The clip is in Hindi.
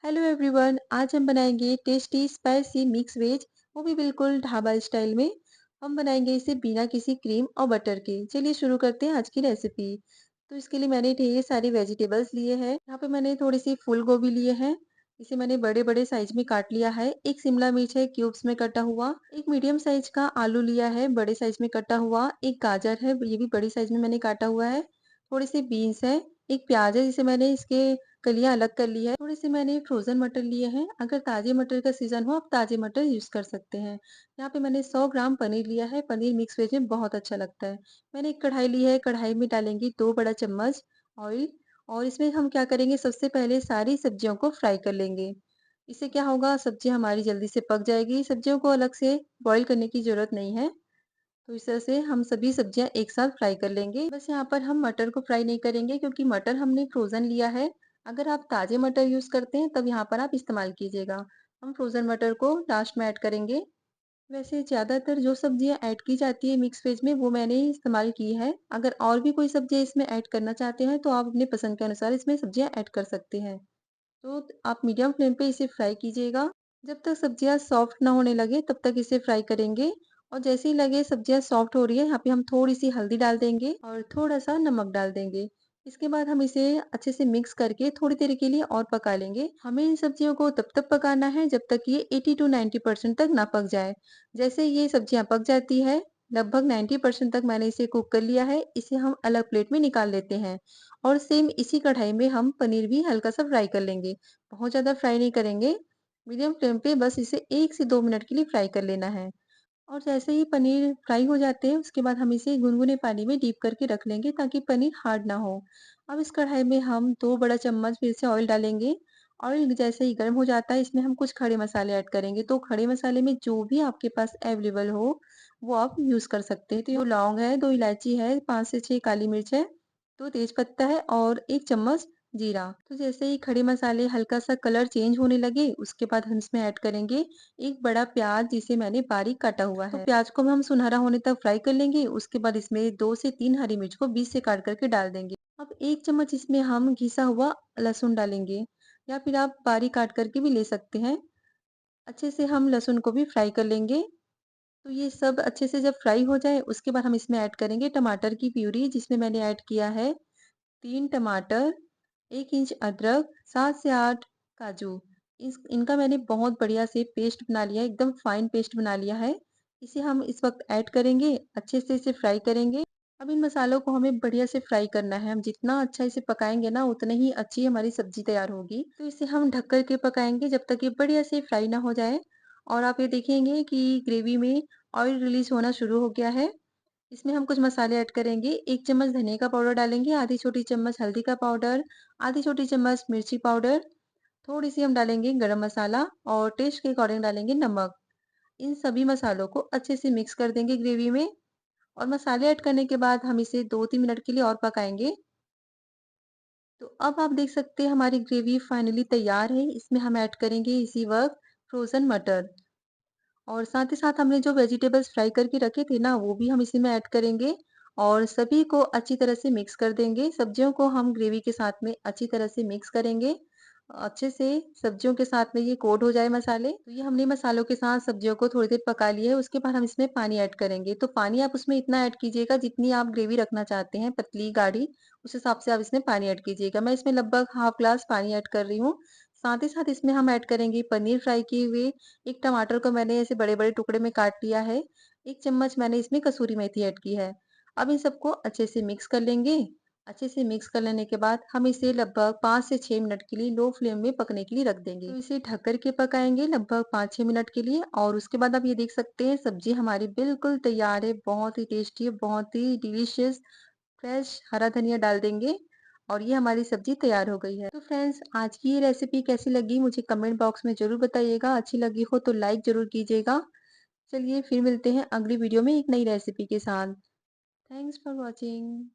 हेलो एवरीवन, आज हम बनाएंगे टेस्टी स्पाइसी मिक्स वेज, वो भी बिल्कुल ढाबा स्टाइल में। हम बनाएंगे इसे बिना किसी क्रीम और बटर के। चलिए शुरू करते हैं आज की रेसिपी। तो इसके लिए मैंने ढेर सारी वेजिटेबल्स लिए हैं। यहाँ पे मैंने थोड़ी सी फूल गोभी लिए हैं। इसे मैंने बड़े बड़े साइज में काट लिया है। एक शिमला मिर्च है क्यूब्स में कटा हुआ। एक मीडियम साइज का आलू लिया है बड़े साइज में कटा हुआ। एक गाजर है, ये भी बड़ी साइज में मैंने काटा हुआ है। थोड़ी सी बीन्स है। एक प्याज है जिसे मैंने इसके कलियां अलग कर ली है। थोड़े से मैंने फ्रोजन मटर लिए हैं। अगर ताजे मटर का सीजन हो आप ताजे मटर यूज कर सकते हैं। यहाँ पे मैंने 100 ग्राम पनीर लिया है। पनीर मिक्स वेज में बहुत अच्छा लगता है। मैंने एक कढ़ाई ली है। कढ़ाई में डालेंगे 2 बड़ा चम्मच ऑयल। और इसमें हम क्या करेंगे, सबसे पहले सारी सब्जियों को फ्राई कर लेंगे। इससे क्या होगा, सब्जी हमारी जल्दी से पक जाएगी। सब्जियों को अलग से बॉईल करने की जरूरत नहीं है। तो इस तरह से हम सभी सब्जियां एक साथ फ्राई कर लेंगे। बस यहाँ पर हम मटर को फ्राई नहीं करेंगे क्योंकि मटर हमने फ्रोजन लिया है। अगर आप ताजे मटर यूज करते हैं तब यहाँ पर आप इस्तेमाल कीजिएगा। हम फ्रोजन मटर को लास्ट में ऐड करेंगे। वैसे ज्यादातर जो सब्जियां ऐड की जाती है मिक्स वेज में वो मैंने इस्तेमाल की है। अगर और भी कोई सब्जियां इसमें ऐड करना चाहते हैं तो आप अपने पसंद के अनुसार इसमें सब्जियां ऐड कर सकते हैं। तो आप मीडियम फ्लेम पे इसे फ्राई कीजिएगा। जब तक सब्जियां सॉफ्ट ना होने लगे तब तक इसे फ्राई करेंगे। और जैसे ही लगे सब्जियां सॉफ्ट हो रही है, यहाँ पे हम थोड़ी सी हल्दी डाल देंगे और थोड़ा सा नमक डाल देंगे। इसके बाद हम इसे अच्छे से मिक्स करके थोड़ी देर के लिए और पका लेंगे। हमें इन सब्जियों को तब तक पकाना है जब तक ये 80 टू 90% तक ना पक जाए। जैसे ये सब्जियां पक जाती है, लगभग 90% तक मैंने इसे कुक कर लिया है, इसे हम अलग प्लेट में निकाल लेते हैं। और सेम इसी कढ़ाई में हम पनीर भी हल्का सा फ्राई कर लेंगे। बहुत ज़्यादा फ्राई नहीं करेंगे। मीडियम फ्लेम पे बस इसे 1 से 2 मिनट के लिए फ्राई कर लेना है। और जैसे ही पनीर फ्राई हो जाते हैं उसके बाद हम इसे गुनगुने पानी में डीप करके रख लेंगे ताकि पनीर हार्ड ना हो। अब इस कढ़ाई में हम 2 बड़ा चम्मच फिर से ऑयल डालेंगे। ऑयल जैसे ही गर्म हो जाता है इसमें हम कुछ खड़े मसाले ऐड करेंगे। तो खड़े मसाले में जो भी आपके पास अवेलेबल हो वो आप यूज़ कर सकते हैं। तो 2 लौंग है, 2 इलायची है, 5 से 6 काली मिर्च है, 2 तेज पत्ता है और 1 चम्मच जीरा। तो जैसे ही खड़े मसाले हल्का सा कलर चेंज होने लगे उसके बाद हम इसमें ऐड करेंगे एक बड़ा प्याज जिसे मैंने बारीक काटा हुआ है। तो प्याज को हम सुनहरा होने तक फ्राई कर लेंगे। उसके बाद इसमें 2 से 3 हरी मिर्च को बीच से काट करके डाल देंगे। अब 1 चम्मच इसमें हम घिसा हुआ लहसुन डालेंगे, या फिर आप बारीक काट करके भी ले सकते हैं। अच्छे से हम लहसुन को भी फ्राई कर लेंगे। तो ये सब अच्छे से जब फ्राई हो जाए उसके बाद हम इसमें ऐड करेंगे टमाटर की प्यूरी, जिसमें मैंने ऐड किया है 3 टमाटर, 1 इंच अदरक, 7 से 8 काजू। इनका मैंने बहुत बढ़िया से पेस्ट बना लिया है, एकदम फाइन पेस्ट बना लिया है। इसे हम इस वक़्त ऐड करेंगे, अच्छे से इसे फ्राई करेंगे। अब इन मसालों को हमें बढ़िया से फ्राई करना है। हम जितना अच्छा इसे पकाएँगे ना उतनी ही अच्छी हमारी सब्ज़ी तैयार होगी। तो इसे हम ढक कर के पकाएँगे जब तक ये बढ़िया से फ्राई ना हो जाए। और आप ये देखेंगे कि ग्रेवी में ऑयल रिलीज़ होना शुरू हो गया है। इसमें हम कुछ मसाले ऐड करेंगे। 1 चम्मच धनिया का पाउडर डालेंगे, आधी छोटी चम्मच हल्दी का पाउडर, आधी छोटी चम्मच मिर्ची पाउडर, थोड़ी-सी हम डालेंगे गरम मसाला और टेस्ट के अकॉर्डिंग डालेंगे नमक। इन सभी मसालों को अच्छे से मिक्स कर देंगे ग्रेवी में। और मसाले ऐड करने के बाद हम इसे 2-3 मिनट के लिए और पकाएँगे। तो अब आप देख सकते हैं हमारी ग्रेवी फाइनली तैयार है। इसमें हम ऐड करेंगे इसी वक़्त फ्रोज़न मटर। और साथ ही साथ हमने जो वेजिटेबल्स फ्राई करके रखे थे ना, वो भी हम इसी में ऐड करेंगे और सभी को अच्छी तरह से मिक्स कर देंगे। सब्जियों को हम ग्रेवी के साथ में अच्छी तरह से मिक्स करेंगे। अच्छे से सब्जियों के साथ में ये कोट हो जाए मसाले। तो ये हमने मसालों के साथ सब्जियों को थोड़ी देर पका लिया है। उसके बाद हम इसमें पानी ऐड करेंगे। तो पानी आप उसमें इतना ऐड कीजिएगा जितनी आप ग्रेवी रखना चाहते हैं, पतली, गाढ़ी, उस हिसाब से आप इसमें पानी ऐड कीजिएगा। मैं इसमें लगभग हाफ ग्लास पानी ऐड कर रही हूँ। साथ ही साथ इसमें हम ऐड करेंगे पनीर फ्राई किए हुए। 1 टमाटर को मैंने ऐसे बड़े-बड़े टुकड़े में काट लिया है। 1 चम्मच मैंने इसमें कसूरी मेथी ऐड की है। अब इन सबको अच्छे से मिक्स कर लेंगे। अच्छे से मिक्स कर लेने के बाद हम इसे लगभग 5 से 6 मिनट के लिए लो फ्लेम में पकने के लिए रख देंगे। तो इसे ढक कर के पकाएँगे लगभग 5-6 मिनट के लिए। और उसके बाद आप ये देख सकते हैं सब्ज़ी हमारी बिल्कुल तैयार है। बहुत ही टेस्टी है, बहुत ही डिलीशियस। फ्रेश हरा धनिया डाल देंगे और ये हमारी सब्जी तैयार हो गई है। तो फ्रेंड्स, आज की ये रेसिपी कैसी लगी मुझे कमेंट बॉक्स में ज़रूर बताइएगा। अच्छी लगी हो तो लाइक ज़रूर कीजिएगा। चलिए फिर मिलते हैं अगली वीडियो में एक नई रेसिपी के साथ। Thanks for watching.